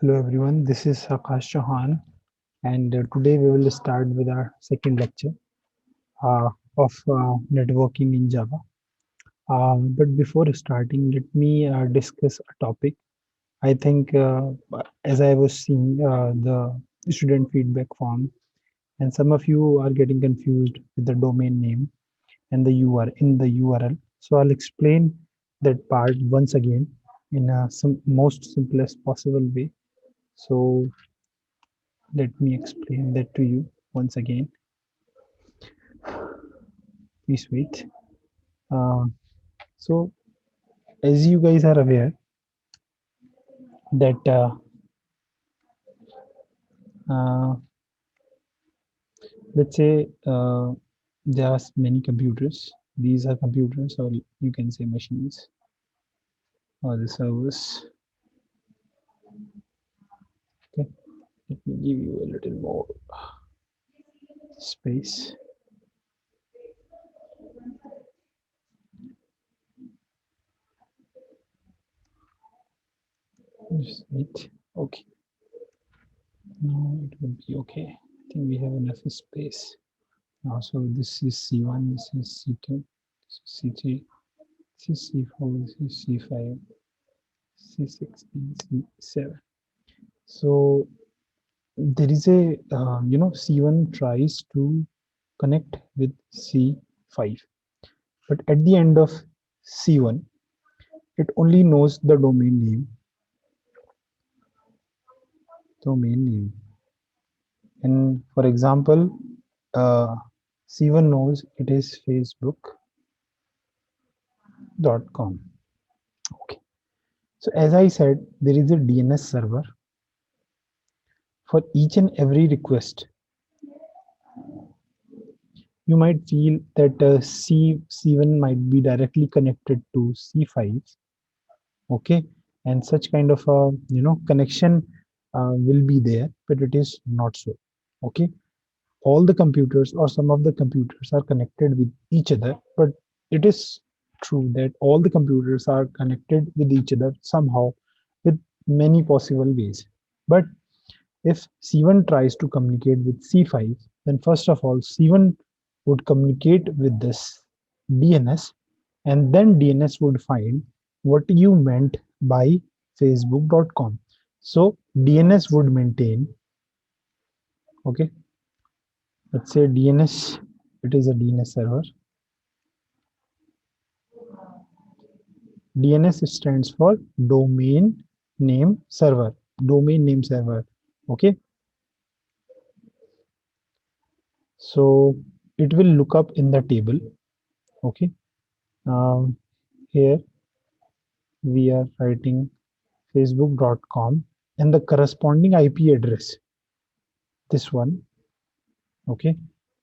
Hello everyone, this is Akash Chauhan, and today we will start with our second lecture of networking in Java. But before starting, let me discuss a topic. I think as I was seeing the student feedback form, and some of you are getting confused with the domain name and the URL in the URL. So I'll explain that part once again in a most simplest possible way. So let me explain that to you once again. Please wait. Uh, so, as you guys are aware, that uh, let's say there are many computers. These are computers, or you can say machines, or the servers. Okay, let me give you a little more space. Just wait. Okay, now it will be okay. I think we have enough space. Now, so this is C1, this is C2, this is C3, this is C4, this is C5, C6, and C7. So there is a C1 tries to connect with C5, but at the end of C1 it only knows the domain name. And for example, uh, C1 knows it is facebook.com. Okay, so as I said, there is a DNS server for each and every request. You might feel that C1 might be directly connected to C5. Okay, and such kind of a connection will be there, but it is not so. Okay, all the computers or some of the computers are connected with each other, but it is true that all the computers are connected with each other somehow with many possible ways. But if C1 tries to communicate with C5, then first of all, C1 would communicate with this DNS, and then DNS would find what you meant by facebook.com. So DNS would maintain, okay, let's say DNS, it is a DNS server. DNS stands for name server, domain name server, okay. So it will look up in the table, okay. Here we are writing facebook.com and the corresponding IP address, this one, okay.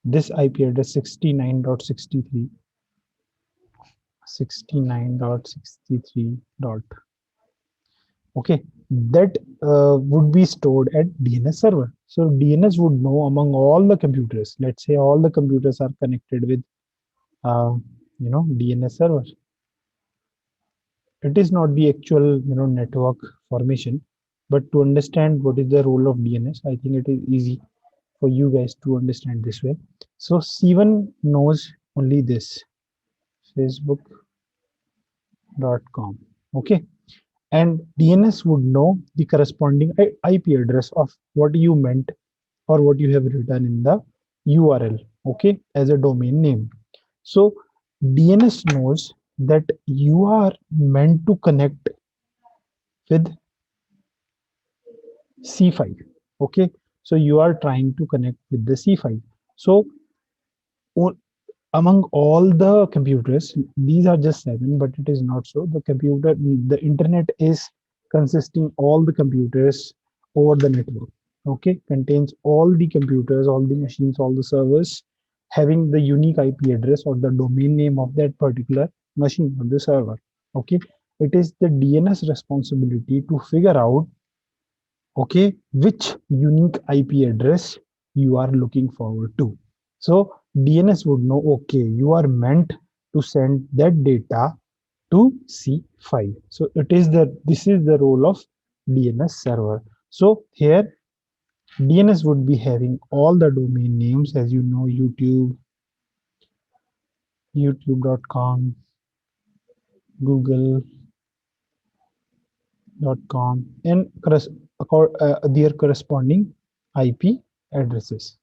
This IP address 69.63, 69.63 dot, okay, that would be stored at DNS server. So DNS would know among all the computers, let's say all the computers are connected with DNS server. It is not the actual network formation, but to understand what is the role of DNS, I think it is easy for you guys to understand this way. So C1 knows only this facebook.com, okay, and DNS would know the corresponding IP address of what you meant or what you have written in the URL, okay, as a domain name. So DNS knows that you are meant to connect with C5, okay. So you are trying to connect with the C5. So among all the computers, these are just seven, but it is not so. The internet is consisting all the computers over the network, okay, contains all the computers, all the machines, all the servers having the unique IP address or the domain name of that particular machine or the server, okay. It is the DNS responsibility to figure out, okay, which unique IP address you are looking forward to. So DNS would know, okay, you are meant to send that data to C5. So it is the this is the role of DNS server. So here DNS would be having all the domain names, as you know, YouTube, youtube.com, google.com, and their corresponding IP addresses.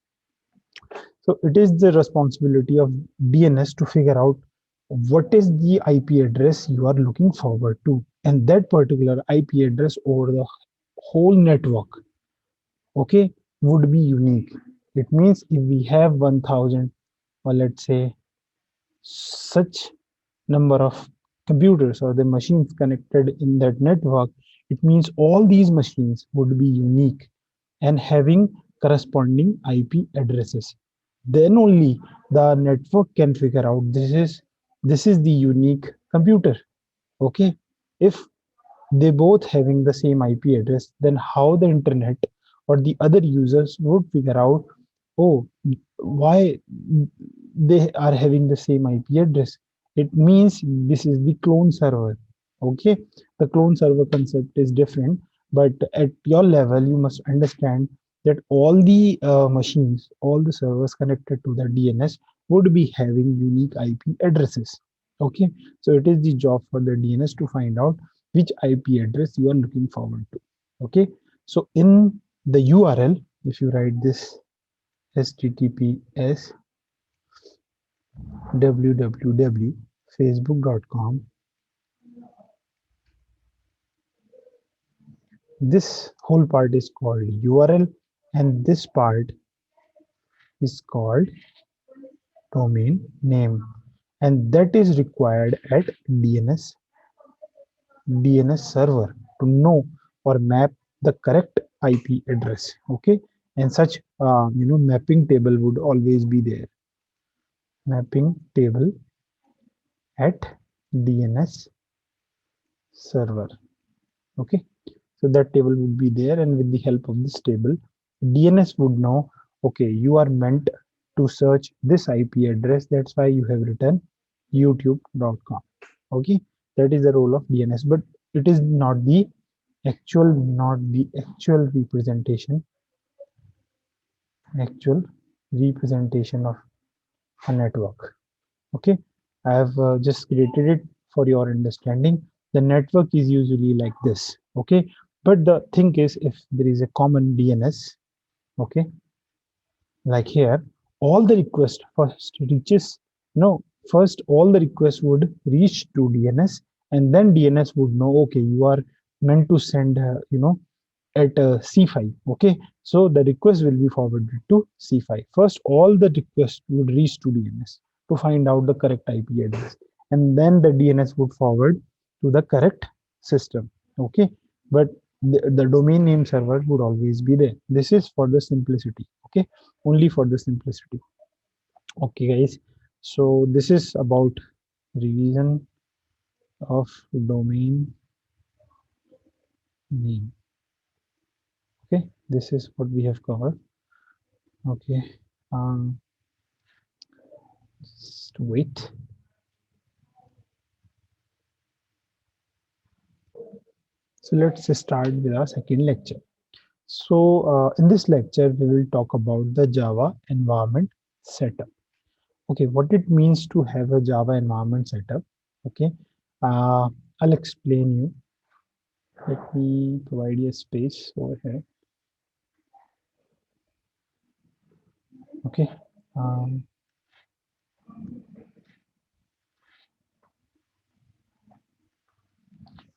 So it is the responsibility of DNS to figure out what is the IP address you are looking forward to, and that particular IP address over the whole network, okay, would be unique. It means if we have 1000, or let's say such number of computers or the machines connected in that network, it means all these machines would be unique and having corresponding IP addresses. Then only the network can figure out this is the unique computer. Okay, if they both having the same IP address, then how the internet or the other users would figure out, oh, why they are having the same IP address? It means this is the clone server. Okay, the clone server concept is different, but at your level, you must understand that all the machines, all the servers connected to the DNS would be having unique IP addresses. Okay, so it is the job for the DNS to find out which IP address you are looking forward to. Okay, so in the URL, if you write this https www.facebook.com, this whole part is called URL, and this part is called domain name, and that is required at DNS server to know or map the correct IP address. Okay, and such mapping table would always be there. Mapping table at DNS server. Okay, so that table would be there, and with the help of this table, DNS would know, okay, you are meant to search this IP address. That's why you have written youtube.com. Okay, that is the role of DNS, but it is not the actual representation of a network. Okay, I have just created it for your understanding. The network is usually like this. Okay, but the thing is, if there is a common DNS, okay, like here, all the request first reaches, no, first all the requests would reach to DNS, and then DNS would know, okay, you are meant to send at C5. Okay, so the request will be forwarded to C5. First all the requests would reach to DNS to find out the correct IP address, and then the DNS would forward to the correct system. Okay, but the domain name server would always be there. This is for the simplicity. Okay, only for the simplicity. Okay guys, so this is about revision of domain name. Okay, this is what we have covered. Okay, um just wait. So let's start with our second lecture. So in this lecture we will talk about the Java environment setup. Okay, what it means to have a Java environment setup. Okay, I'll explain you. Let me provide you a space over here. Okay, um,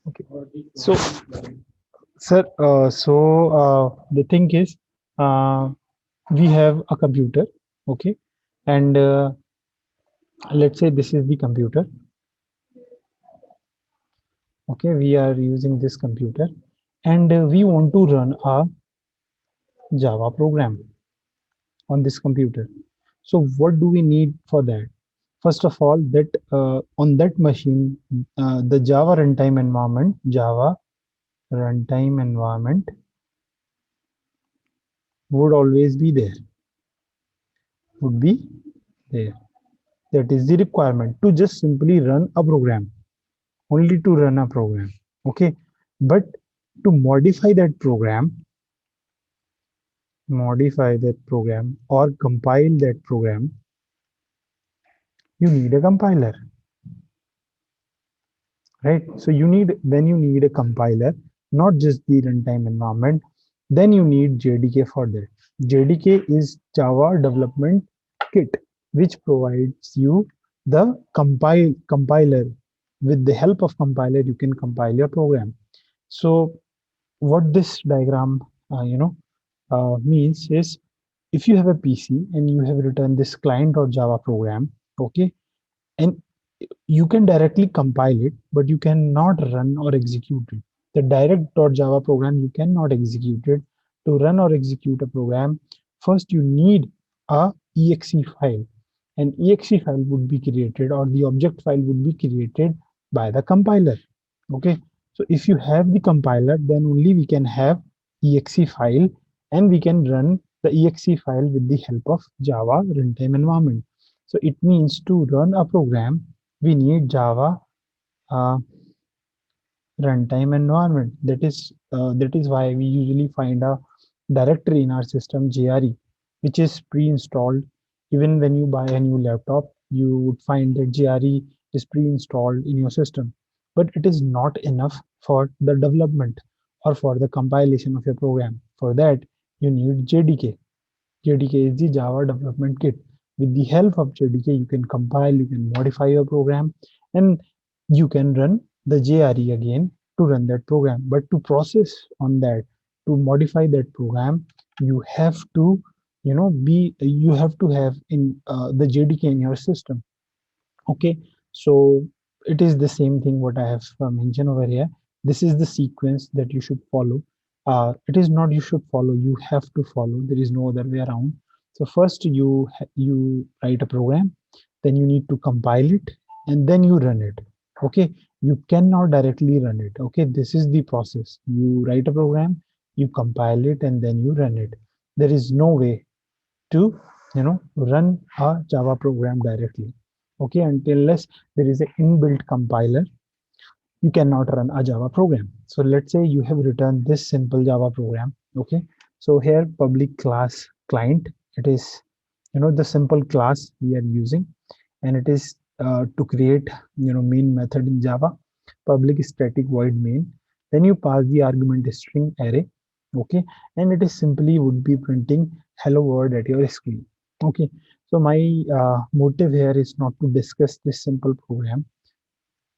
okay. So, sir, the thing is, uh, we have a computer. Okay, and let's say this is the computer. Okay, we are using this computer, and we want to run a Java program on this computer. So what do we need for that? First of all, that on that machine, the Java runtime environment would always be there, would be there. That is the requirement to just simply run a program, only to run a program. Okay, but to modify that program, modify that program or compile that program, you need a compiler, right? So you need, when you need a compiler, not just the runtime environment, then you need JDK for that. JDK is Java Development Kit, which provides you the compiler. With the help of compiler, you can compile your program. So what this diagram, means is, if you have a PC and you have written this client.java program, okay, and you can directly compile it, but you cannot run or execute it. The direct.java program, you cannot execute it. To run or execute a program, first you need a exe file. An exe file would be created, or the object file would be created by the compiler. Okay, so if you have the compiler, then only we can have exe file, and we can run the exe file with the help of Java runtime environment. So it means to run a program, we need Java uh, runtime environment. That is why we usually find a directory in our system, JRE, which is pre-installed. Even when you buy a new laptop, you would find that JRE is pre-installed in your system. But it is not enough for the development or for the compilation of your program. For that, you need JDK. JDK is the Java Development Kit. With the help of JDK, you can compile, you can modify your program, and you can run the JRE again to run that program. But to process on that, to modify that program, you have to, you have to have in the JDK in your system. Okay, so it is the same thing what I have mentioned over here. This is the sequence that you should follow. It is not you should follow, you have to follow. There is no other way around. So first you write a program, then you need to compile it, and then you run it. Okay, you cannot directly run it. Okay, this is the process. You write a program, you compile it, and then you run it. There is no way to run a Java program directly. Okay, unless there is an inbuilt compiler, you cannot run a Java program. So let's say you have written this simple Java program. Okay, so here public class client, it is the simple class we are using, and it is to create main method in Java, public static void main. Then you pass the argument string array. Okay, and it is simply would be printing hello world at your screen. Okay, so my motive here is not to discuss this simple program,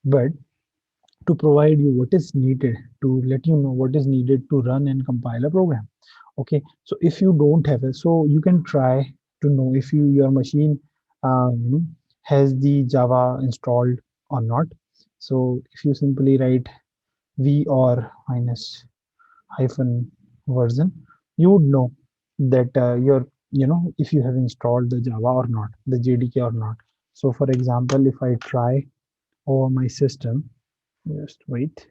but to provide you what is needed, to let you know what is needed to run and compile a program. Okay, so if you don't have it, so you can try to know if your machine has the Java installed or not. So if you simply write v or minus hyphen version, you would know that your if you have installed the Java or not, the JDK or not. So for example, if I try over my system, just wait.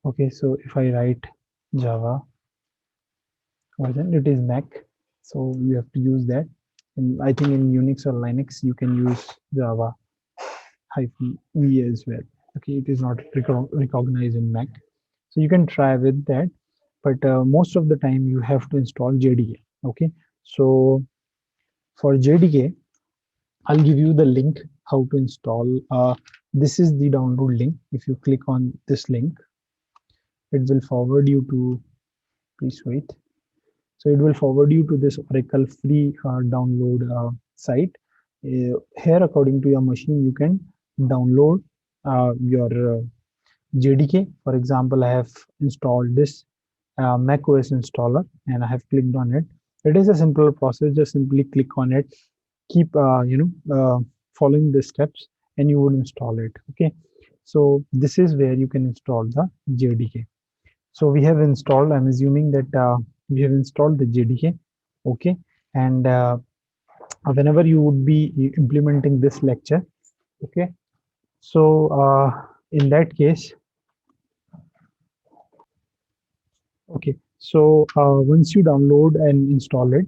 Okay, so if I write Java version, it is Mac, so you have to use that. And I think in Unix or Linux, you can use Java hyphen V as well. Okay, it is not recognized in Mac, so you can try with that. But most of the time, you have to install JDK. Okay, so for JDK, I'll give you the link how to install. This is the download link. If you click on this link, it will forward you to. Please wait. So it will forward you to this Oracle free download site. Here, according to your machine, you can download your JDK. For example, I have installed this Mac OS installer, and I have clicked on it. It is a simple process. Just simply click on it, keep following the steps, and you will install it. Okay, so this is where you can install the JDK. So we have installed, I'm assuming that we have installed the JDK. Okay, and whenever you would be implementing this lecture, okay, so in that case, okay, so once you download and install it,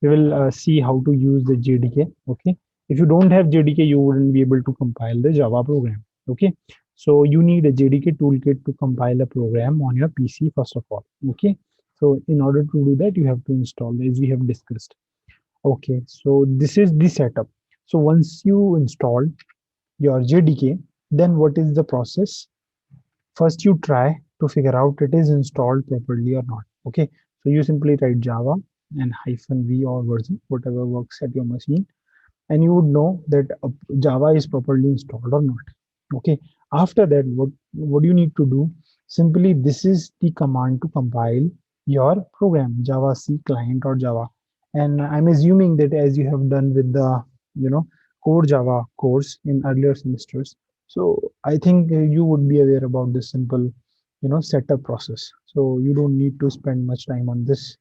we will see how to use the JDK. Okay, If you don't have JDK, you wouldn't be able to compile the Java program. Okay, so you need a JDK toolkit to compile a program on your PC first of all. Okay, so in order to do that, you have to install, as we have discussed. Okay, so this is the setup. So once you install your JDK, then what is the process? First, you try to figure out it is installed properly or not. Okay, so you simply write Java and -v or version, whatever works at your machine, and you would know that Java is properly installed or not. Okay, after that, what you need to do? Simply, this is the command to compile your program, Java C client or Java. And I'm assuming that as you have done with the core Java course in earlier semesters, so I think you would be aware about this simple setup process. So you don't need to spend much time on this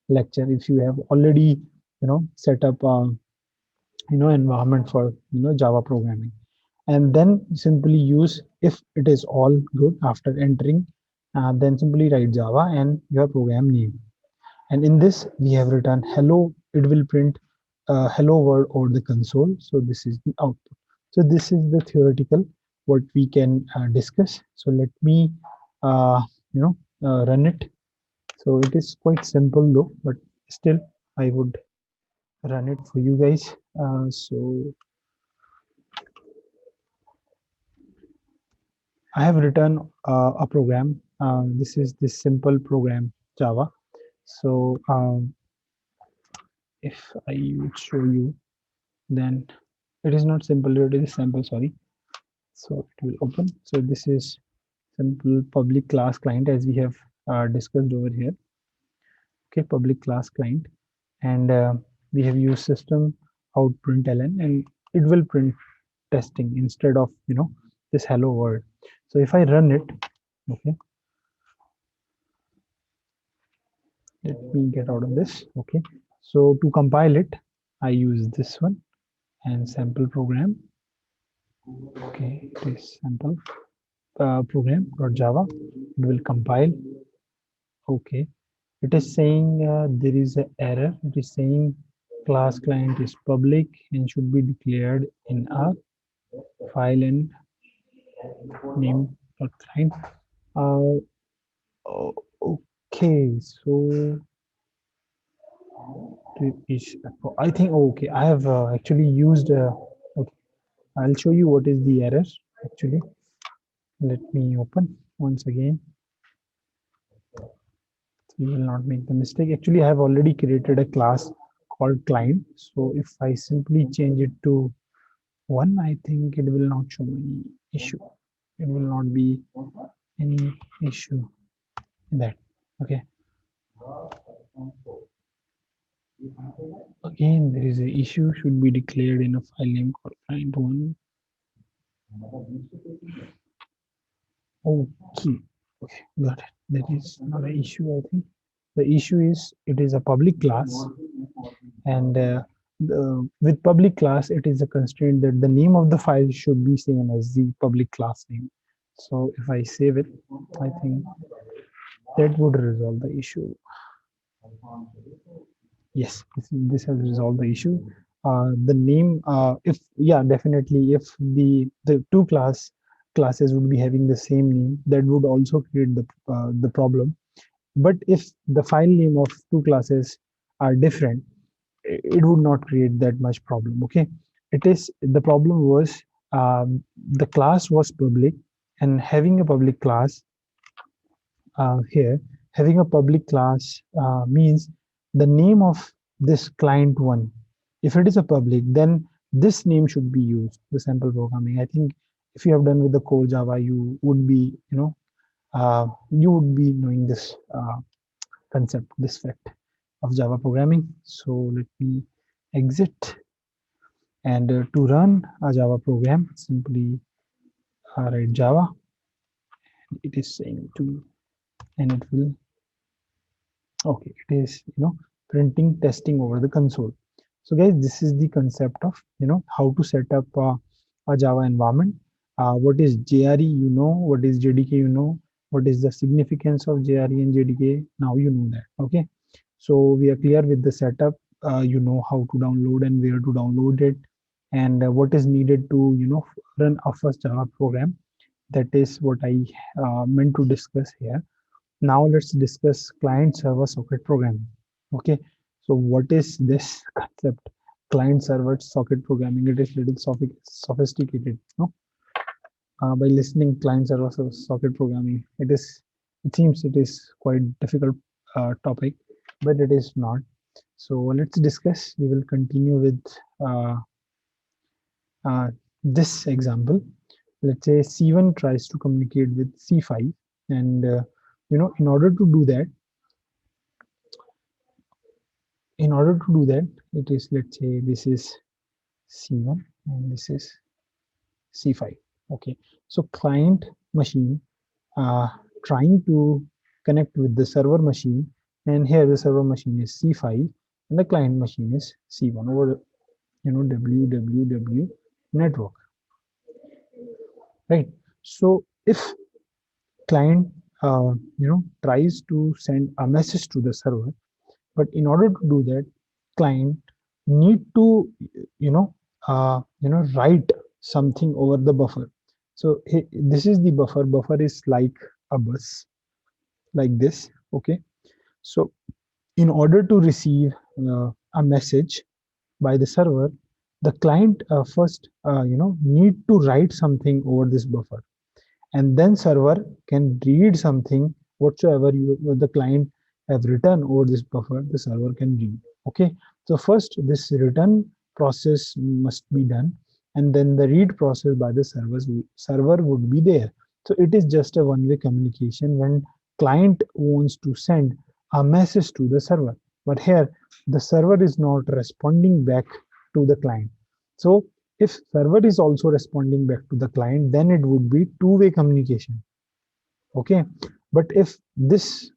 lecture if you have already set up environment for Java programming, and then simply use if it is all good after entering, then simply write Java and your program name. And in this we have written hello. It will print hello world over the console. So this is the output. So this is the theoretical what we can discuss. So let me uh, run it. So it is quite simple though, but still I would run it for you guys. So I have written a program. This is this simple program Java. So if I would show you, then it is not simple. It is simple. Sorry. So it will open. So this is simple public class client as we have discussed over here. Okay, public class client, and we have used system out println, and it will print testing instead of this hello world. So if I run it, okay, let me get out of this. Okay, so to compile it, I use this one and sample program. Okay, it is sample program.java. It will compile. Okay, it is saying there is an error. It is saying class client is public and should be declared in a file and name client. uh, okay, so is I think okay. I have actually used. Okay, I'll show you what is the error. Actually, let me open once again. So you will not make the mistake. Actually, I have already created a class called client. So if I simply change it to one, I think it will not show any issue. It will not be any issue in that. Okay. Again, there is a issue should be declared in a file name called client one. Okay, okay, got it. That is not an issue, I think. The issue is it is a public class, and with public class, it is a constraint that the name of the file should be same as the public class name. So if I save it, I think that would resolve the issue. Yes, this has resolved the issue. The name, if yeah, definitely, if the two classes would be having the same name, that would also create the problem. But if the file name of two classes are different, it would not create that much problem. Okay, it is the problem was the class was public, and having a public class here, having a public class means the name of this client one. If it is a public, then this name should be used, the sample programming. I think if you have done with the core Java, you would be, you would be knowing this concept, this fact of Java programming. So let me exit, and to run a Java program, simply write Java. It is saying to, and it will, okay, it is printing testing over the console. So guys, this is the concept of how to set up a Java environment. What is JRE, what is JDK, what is the significance of JRE and JDK. Now you know that. Okay, so we are clear with the setup. You know how to download and where to download it, and what is needed to run a first Java program. That is what I meant to discuss here. Now let's discuss client server socket programming. Okay, so what is this concept? Client server socket programming. It is little sophisticated. No, by listening client server socket programming, it seems it is quite difficult topic, but it is not. So let's discuss. We will continue with uh, this example. Let's say C1 tries to communicate with C5, and in order to do that, it is, let's say this is C1 and this is C5. Okay, so client machine uh, trying to connect with the server machine, and here the server machine is C5 and the client machine is C1 over www network, right? So if client tries to send a message to the server, but in order to do that, client need to write something over the buffer. So this is the buffer is like a bus, like this. Okay, so in order to receive a message by the server, the client first need to write something over this buffer, and then server can read something whatsoever the client have written over this buffer, the server can read. Okay, so first this return process must be done, and then the read process by the server would be there. So it is just a one-way communication when client wants to send a message to the server, but here the server is not responding back to the client. So if server is also responding back to the client, then it would be two-way communication. Okay, but if this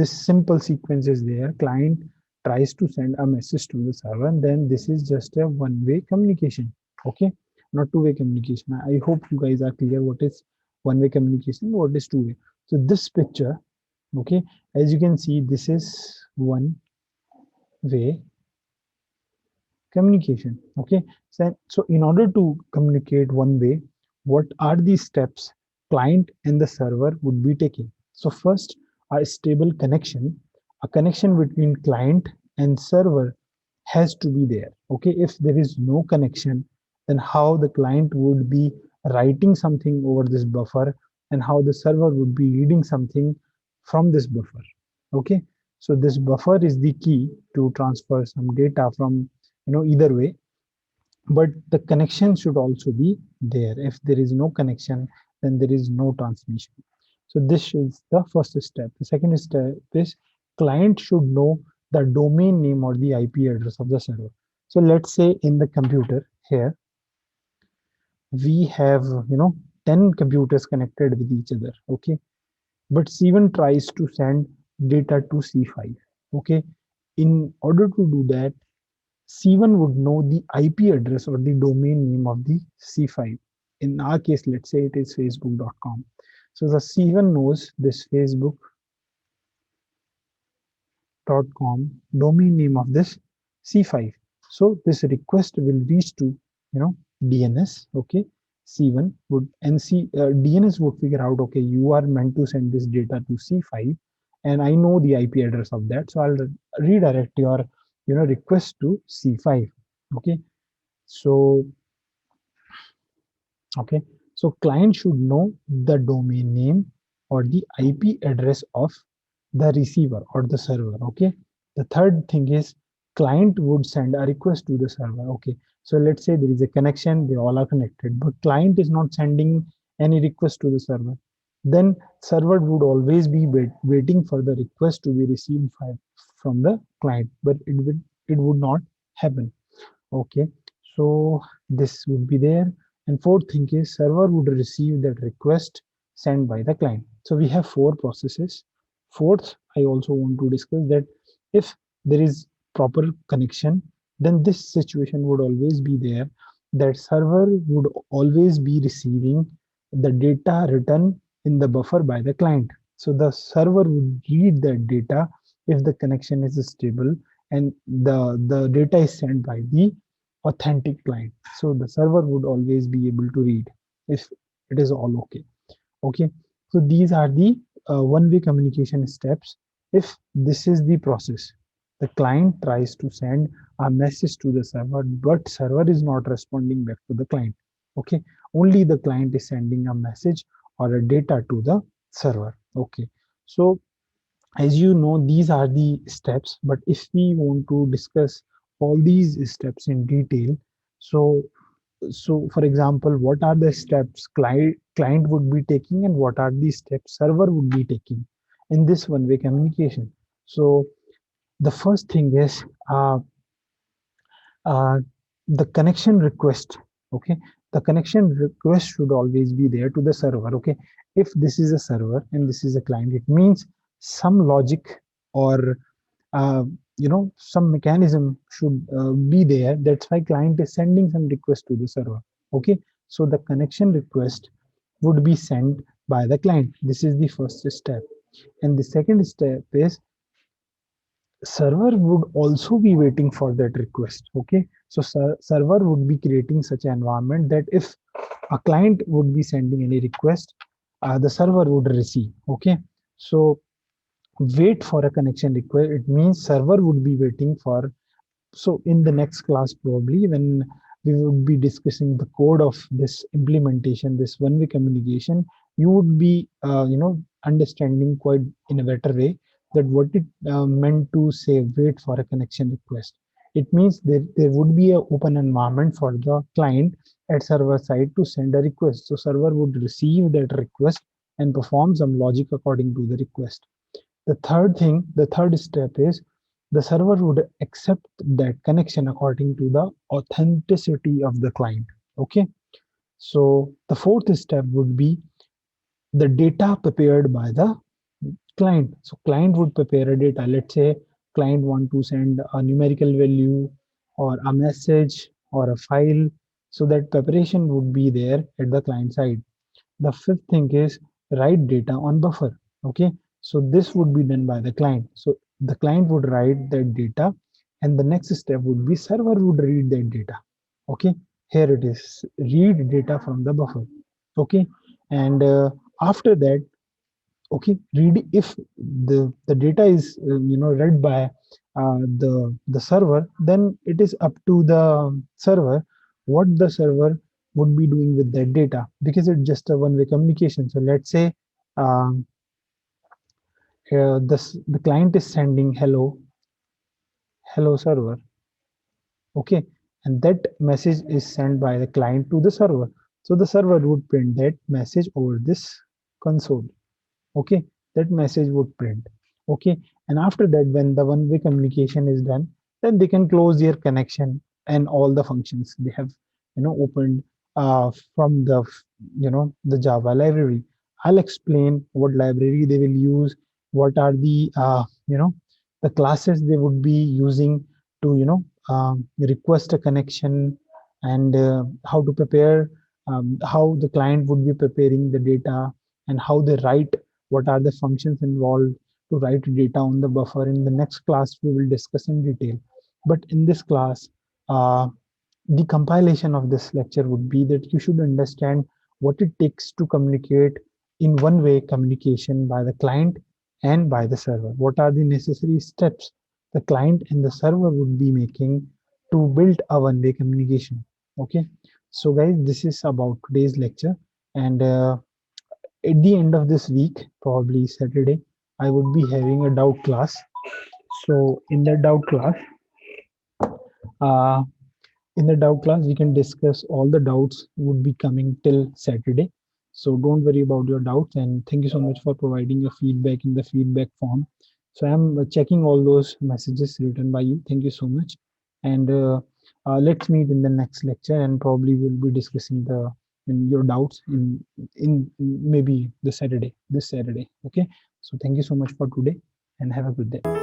simple sequence is there, client tries to send a message to the server, and then this is just a one-way communication. Okay, not two-way communication. I hope you guys are clear what is one-way communication, what is two-way. So this picture, okay, as you can see, this is one-way communication. Okay, so in order to communicate one way, what are the steps client and the server would be taking? So first, a stable connection, a connection between client and server has to be there. Okay, if there is no connection, then how the client would be writing something over this buffer, and how the server would be reading something from this buffer? Okay, so this buffer is the key to transfer some data from either way, but the connection should also be there. If there is no connection, then there is no transmission. So this is the first step. The second step is client should know the domain name or the IP address of the server. So let's say in the computer here we have 10 computers connected with each other. Okay, but C1 tries to send data to C5. Okay, in order to do that, C1 would know the IP address or the domain name of the C5. In our case, let's say it is facebook.com. So the C1 knows this facebook.com domain name of this C5. So this request will reach to DNS. Okay, C1 would and DNS would figure out, okay, you are meant to send this data to C5, and I know the IP address of that, so I'll redirect your request to C5. Okay, so okay, so client should know the domain name or the IP address of the receiver or the server. Okay, the third thing is client would send a request to the server. Okay, so let's say there is a connection, they all are connected, but client is not sending any request to the server, then server would always be waiting for the request to be received from the client, but it would not happen. Okay, so this would be there. And fourth thing is server would receive that request sent by the client. So we have four processes. Fourth, I also want to discuss that if there is proper connection, then this situation would always be there, that server would always be receiving the data written in the buffer by the client. So the server would read that data if the connection is stable, and the data is sent by the authentic client. So the server would always be able to read if it is all okay. Okay, so these are the one-way communication steps. If this is the process, the client tries to send a message to the server, but server is not responding back to the client. Okay, only the client is sending a message or a data to the server. Okay, so as you know, these are the steps, but if we want to discuss all these steps in detail, so for example, what are the steps client would be taking and what are the steps server would be taking in this one-way communication? So the first thing is uh, the connection request. Okay, the connection request should always be there to the server. Okay, if this is a server and this is a client, it means some logic or uh, some mechanism should be there. That's why client is sending some request to the server. Okay, so the connection request would be sent by the client. This is the first step, and the second step is server would also be waiting for that request. Okay, so server would be creating such an environment that if a client would be sending any request, the server would receive. Okay, so wait for a connection request, it means server would be waiting for. So in the next class, probably when we would be discussing the code of this implementation, this one-way communication, you would be understanding quite in a better way that what it meant to say wait for a connection request. It means there would be an open environment for the client at server side to send a request. So server would receive that request and perform some logic according to the request. The third step is the server would accept that connection according to the authenticity of the client. Okay, so the fourth step would be the data prepared by the client. So client would prepare a data. Let's say client want to send a numerical value or a message or a file. So that preparation would be there at the client side. The fifth thing is write data on buffer. Okay, so this would be done by the client. So the client would write that data, and the next step would be server would read that data. Okay, here it is, read data from the buffer. Okay, and after that, okay, read if the data is read by the server, then it is up to the server what the server would be doing with that data, because it's just a one-way communication. So let's say um, the client is sending hello server. Okay, and that message is sent by the client to the server. So the server would print that message over this console. Okay, that message would print. Okay, and after that, when the one-way communication is done, then they can close their connection and all the functions they have opened from the the Java library. I'll explain what library they will use, what are the the classes they would be using to request a connection, and how to prepare, how the client would be preparing the data, and how they write, what are the functions involved to write data on the buffer. In the next class we will discuss in detail, but in this class the compilation of this lecture would be that you should understand what it takes to communicate in one-way communication by the client and by the server. What are the necessary steps the client and the server would be making to build a one-way communication? Okay, so guys, this is about today's lecture, and at the end of this week, probably Saturday, I would be having a doubt class. So in the doubt class, uh, we can discuss all the doubts would be coming till Saturday. So don't worry about your doubts, and thank you so much for providing your feedback in the feedback form. So I'm checking all those messages written by you. Thank you so much, and let's meet in the next lecture, and probably we'll be discussing your doubts in maybe this Saturday. Okay. So thank you so much for today, and have a good day.